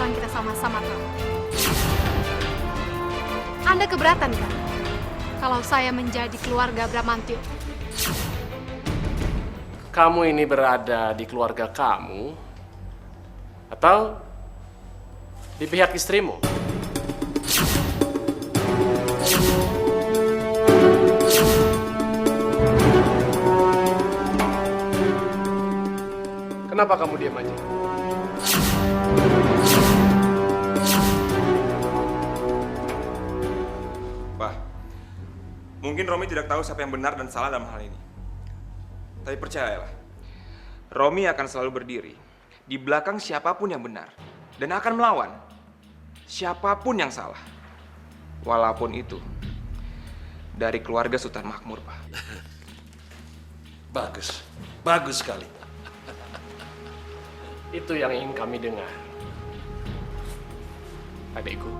sekarang kita sama-sama tahu. Anda keberatan kan? Kalau saya menjadi keluarga Bramantio? Kamu ini berada di keluarga kamu atau di pihak istrimu? Kenapa kamu diam aja? Pak, mungkin Romi tidak tahu siapa yang benar dan salah dalam hal ini. Tapi percayalah, Romi akan selalu berdiri di belakang siapapun yang benar dan akan melawan siapapun yang salah. Walaupun itu dari keluarga Sultan Makmur, Pak. Bagus, bagus sekali. Itu yang ingin kami dengar. Adikku.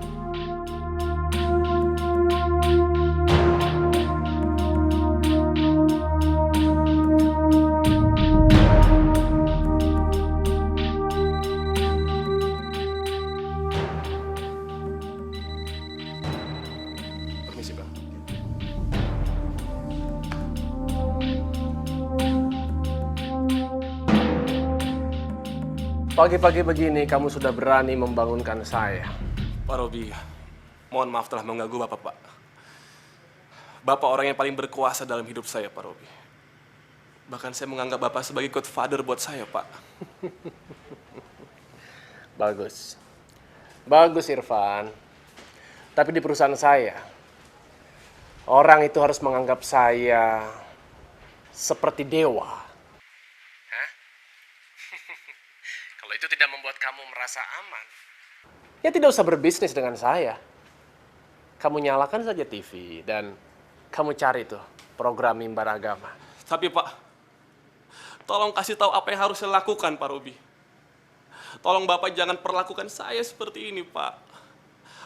Permisi, Bang. Pagi-pagi begini kamu sudah berani membangunkan saya. Pak Robi, mohon maaf telah mengganggu Bapak, Pak. Bapak orang yang paling berkuasa dalam hidup saya, Pak Robi. Bahkan saya menganggap Bapak sebagai godfather buat saya, Pak. Bagus. Bagus, Irfan. Tapi di perusahaan saya, orang itu harus menganggap saya seperti dewa. Kalau itu tidak membuat kamu merasa aman, ya tidak usah berbisnis dengan saya. Kamu nyalakan saja TV dan kamu cari tuh program mimbar agama. Tapi Pak, tolong kasih tahu apa yang harus saya lakukan, Pak Robi. Tolong Bapak jangan perlakukan saya seperti ini, Pak.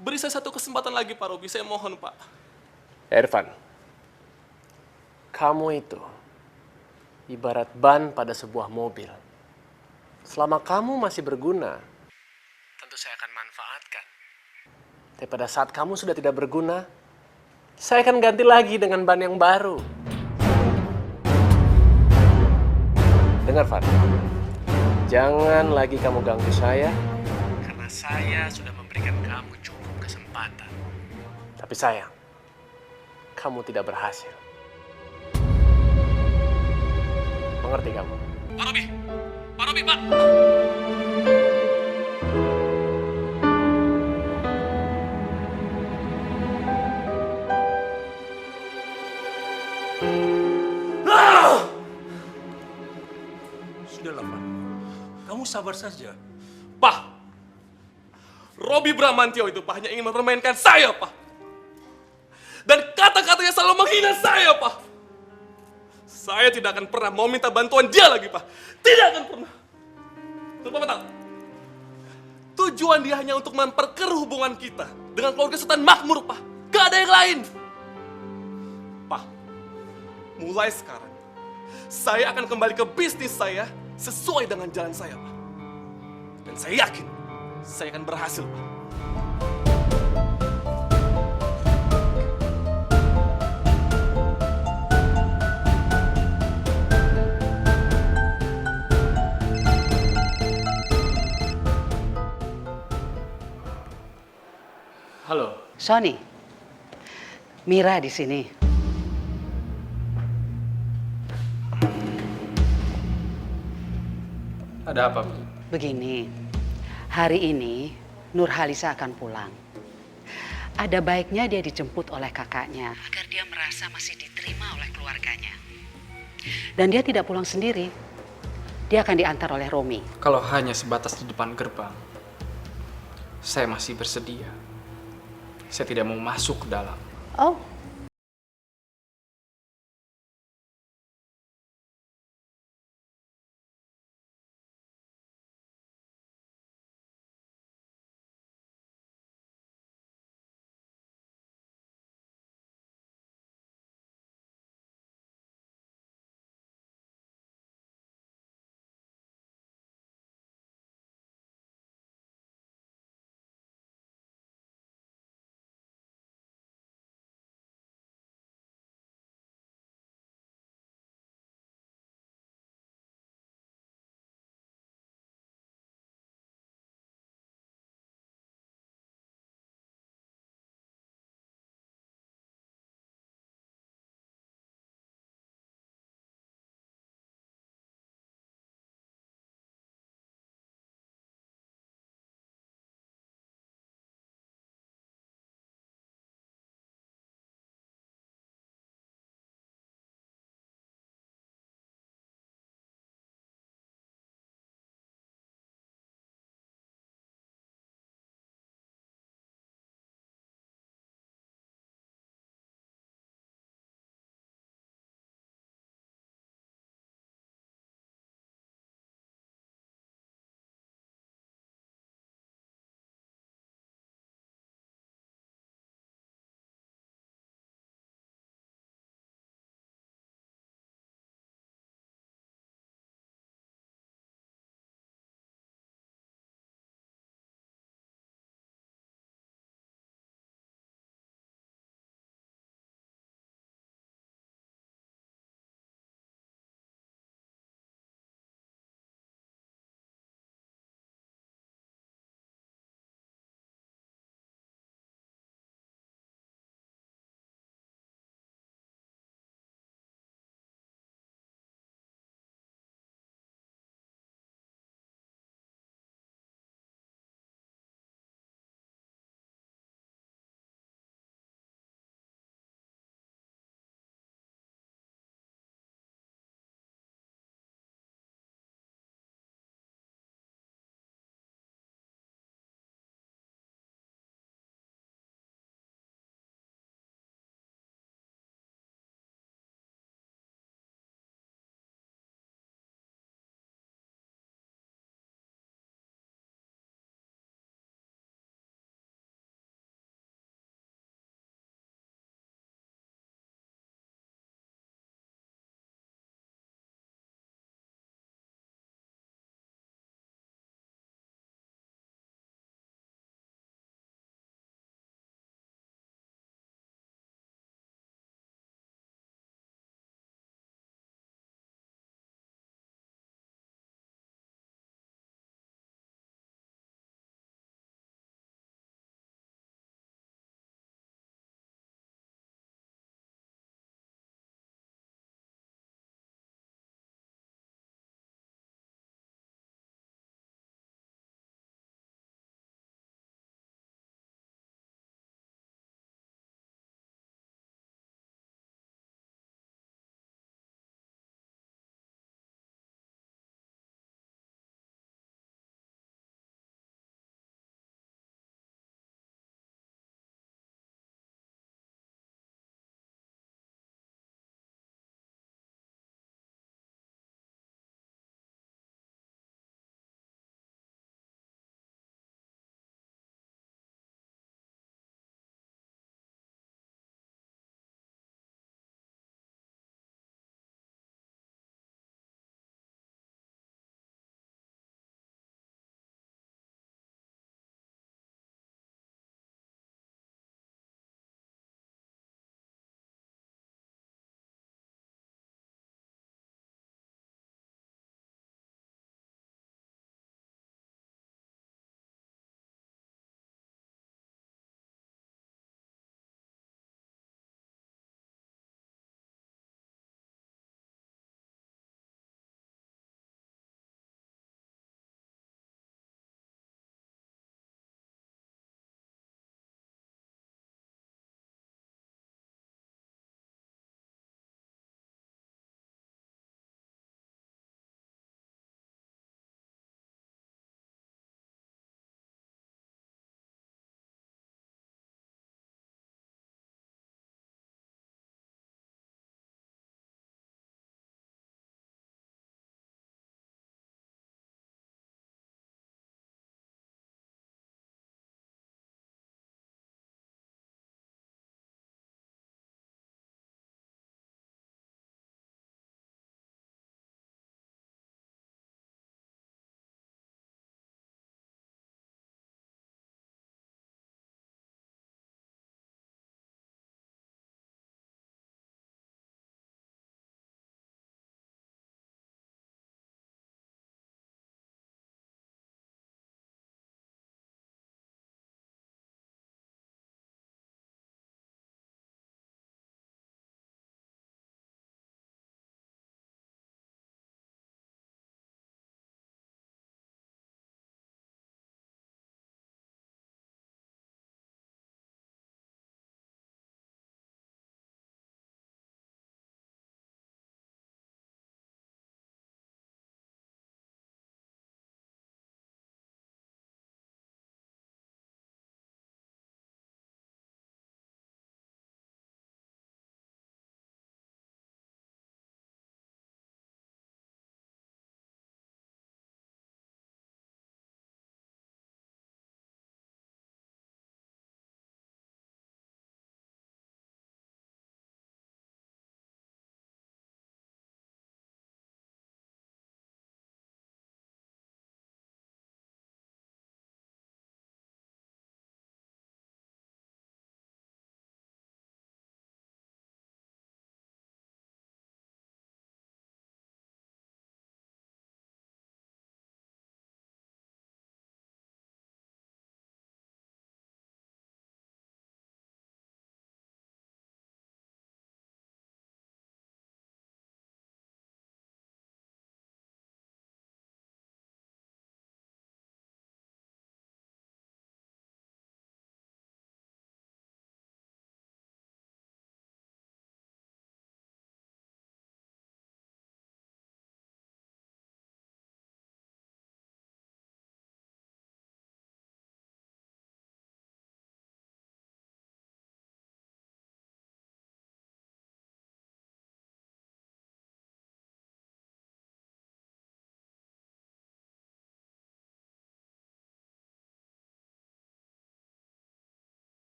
Beri saya satu kesempatan lagi, Pak Robi. Saya mohon, Pak. Irfan, kamu itu ibarat ban pada sebuah mobil. Selama kamu masih berguna, tentu saya akan manfaatkan. Tapi pada saat kamu sudah tidak berguna, saya akan ganti lagi dengan ban yang baru. Dengar, Fan. Jangan lagi kamu ganggu saya, karena saya sudah memberikan kamu cukup kesempatan. Tapi sayang, kamu tidak berhasil. Mengerti kamu? Pak Robi! Pak Robi, Pak! Sudahlah, Pak. Kamu sabar saja. Pak! Robi Bramantio itu, Pak, hanya ingin mempermainkan saya, Pak. Dan kata-katanya selalu menghina saya, Pak. Saya tidak akan pernah mau minta bantuan dia lagi, Pak. Tidak akan pernah. Tuh, Bapak tahu? Tujuan dia hanya untuk memperkeruh hubungan kita dengan keluarga Sultan Makmur, Pak. Gak ada yang lain. Pak, mulai sekarang, saya akan kembali ke bisnis saya sesuai dengan jalan saya, Pak. Dan saya yakin, saya akan berhasil, Pak. Halo. Sony, Mira di sini. Ada apa, Bu? Begini, hari ini Nur Halisa akan pulang. Ada baiknya dia dijemput oleh kakaknya agar dia merasa masih diterima oleh keluarganya. Dan dia tidak pulang sendiri. Dia akan diantar oleh Romi. Kalau hanya sebatas di depan gerbang, saya masih bersedia. Saya tidak mau masuk ke dalam. Oh,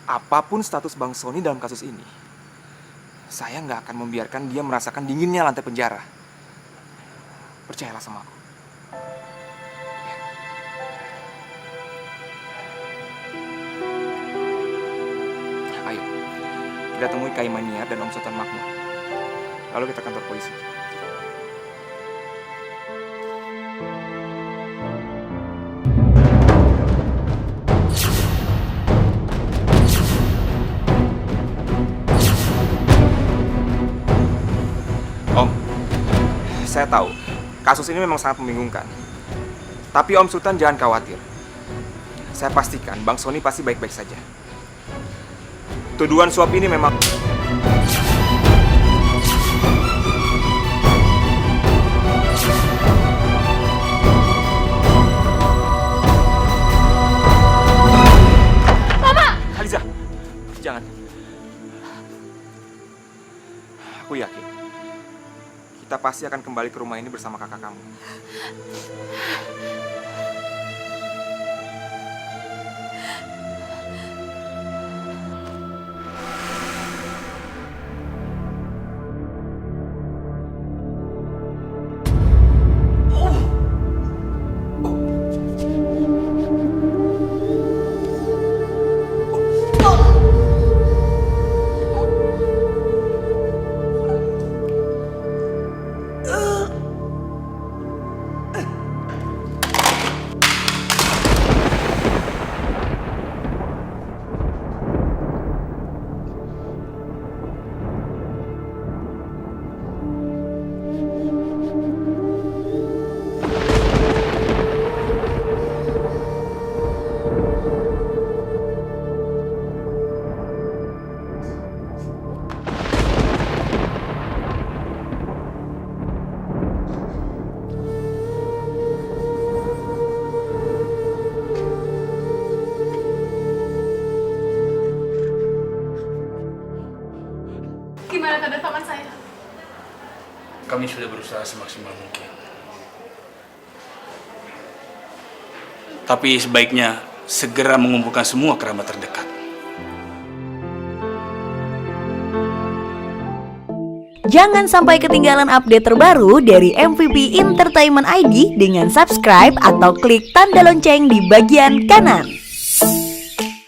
apapun status Bang Sony dalam kasus ini, saya nggak akan membiarkan dia merasakan dinginnya lantai penjara. Percayalah sama aku. Ayo, kita temui Kak Imaniar dan Om Sultan Makmur. Lalu kita kantor polisi. Om, saya tahu kasus ini memang sangat membingungkan. Tapi Om Sultan jangan khawatir. Saya pastikan Bang Sony pasti baik-baik saja. Tuduhan suap ini memang... Mama! Khaliza, jangan. Aku yakin kita pasti akan kembali ke rumah ini bersama kakak kamu. Gimana tanda tangan saya? Kami sudah berusaha semaksimal mungkin. Tapi sebaiknya segera mengumpulkan semua kerabat terdekat. Jangan sampai ketinggalan update terbaru dari MVP Entertainment ID dengan subscribe atau klik tanda lonceng di bagian kanan.